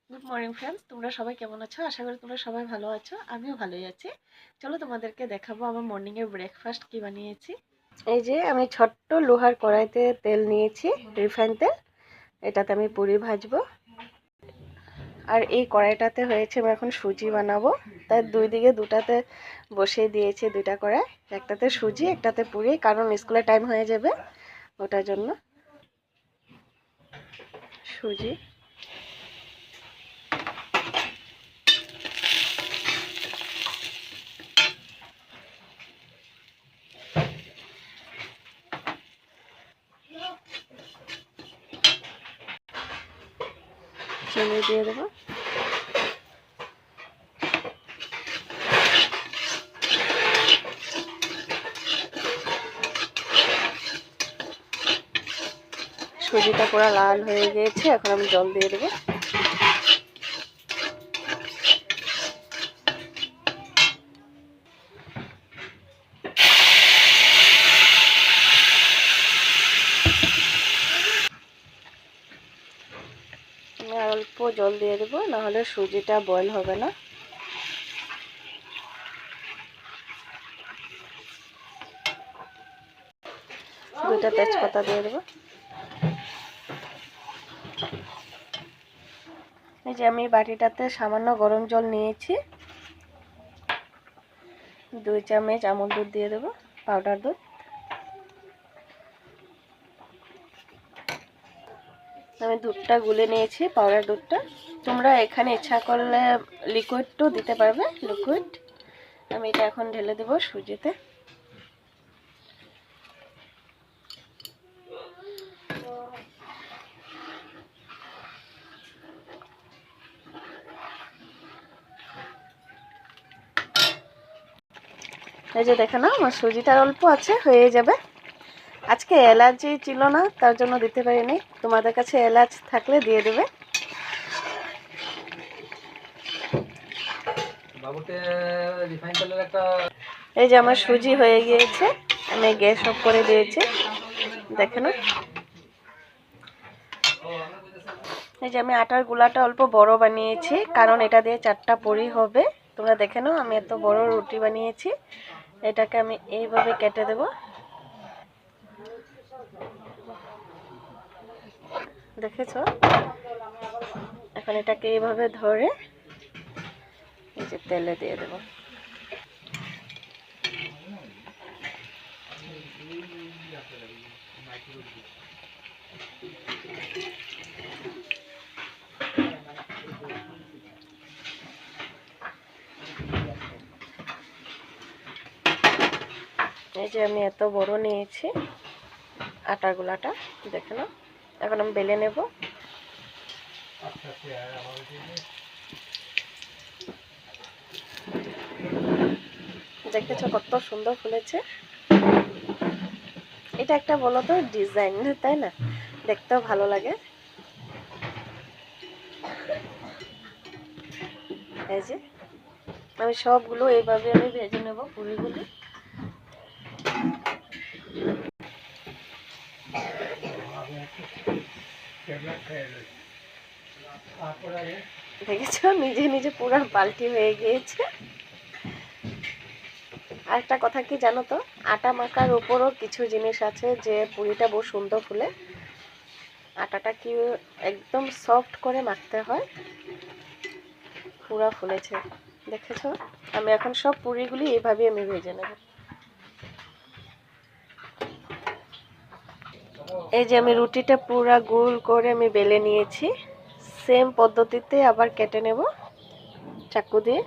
Good morning friends, তোমরা সবাই কেমন আছো? আশা করি তোমরা সবাই ভালো আছো। আমিও ভালোই আছি। চলো তোমাদেরকে দেখাবো আমার মর্নিং এর ব্রেকফাস্ট কি বানিয়েছি। এই যে আমি ছোট্ট লোহার কড়াইতে তেল নিয়েছি, রিফাইন তেল। এটাতে আমি পুরি ভাজবো। আর এই কড়াইটাতে হয়েছে আমি এখন সুজি বানাবো, তাই দুই দিকে দুটাতে বসিয়ে দিয়েছি দুইটা কড়াই। একটাতে সুজি, একটাতে পুরি, কারণ স্কুলের টাইম হয়ে যাবে ওটার জন্য। সুজি, চিনি দিয়ে দেবো। সুজিটা পুরো লাল হয়ে গিয়েছে, এখন আমি জল দিয়ে দেবো। আমি আর অল্প জল দিয়ে দেবো, নাহলে সুজিটা বয়েল হবে না। দুইটা তেজপাতা দিয়ে দেবো। এই যে আমি বাটিটাতে সামান্য গরম জল নিয়েছি। 2 চামচ আমুল দুধ দিয়ে দেবো, পাউডার দুধ। আমি দুধটা গুলে নিয়েছি, পাউডার দুধটা। তোমরা এখানে ইচ্ছা করলে লিকুইডও দিতে পারবে, লিকুইড। আমি এটা এখন ঢেলে দেবো সুজিতে। এই যে দেখে নাও, আমার সুজিটা অল্প আছে, হয়ে যাবে। আজকে এলাচি ছিল না, তার জন্য দিতে পারিনি। তোমাদের কাছে এলাচ থাকলে দিয়ে দেবে। এই যে আমার সুজি হয়ে গিয়েছে, আমি গ্যাস অফ করে দিয়েছি, দেখে না। এই যে আমি আটার গোলাটা অল্প বড় বানিয়েছি, কারণ এটা দিয়ে 4টা পুরি হবে। তোমরা দেখে নাও, আমি এত বড় রুটি বানিয়েছি। এটাকে আমি এইভাবে কেটে দেব, দেখেছো? এখন এটাকে এইভাবে ধরে এই যে তেলে দিয়ে দেব। এই যে আমি এত বড় নিয়েছি আটার গোলাটা, দেখে নাও। এখন আমি বেলে নেব। দেখেছো কত সুন্দর ফুলেছে? এটা একটা বলো তো ডিজাইন, তাই না? দেখতেও ভালো লাগে। এই যে আমি সবগুলো এইভাবে আমি ভেজে নেব পুরিগুলো। দেখেছো, নিজে নিজে পুরো বালতি হয়ে গিয়েছে। আরেকটা কথা কি জানো তো, আটা মাখার উপরও কিছু জিনিস আছে যে পুরিটা বহু সুন্দর ফুলে। আটাটা কি একদম সফট করে মাখতে হয়। পুরো ফুলেছে, দেখেছো? আমি এখন সব পুরিগুলি এইভাবে আমি ভেজে নেব। এই যে আমি রুটিটা পুরো গোল করে আমি বেলে নিয়েছি। সেম পদ্ধতিতে আবার কেটে নেব চাকু দিয়ে।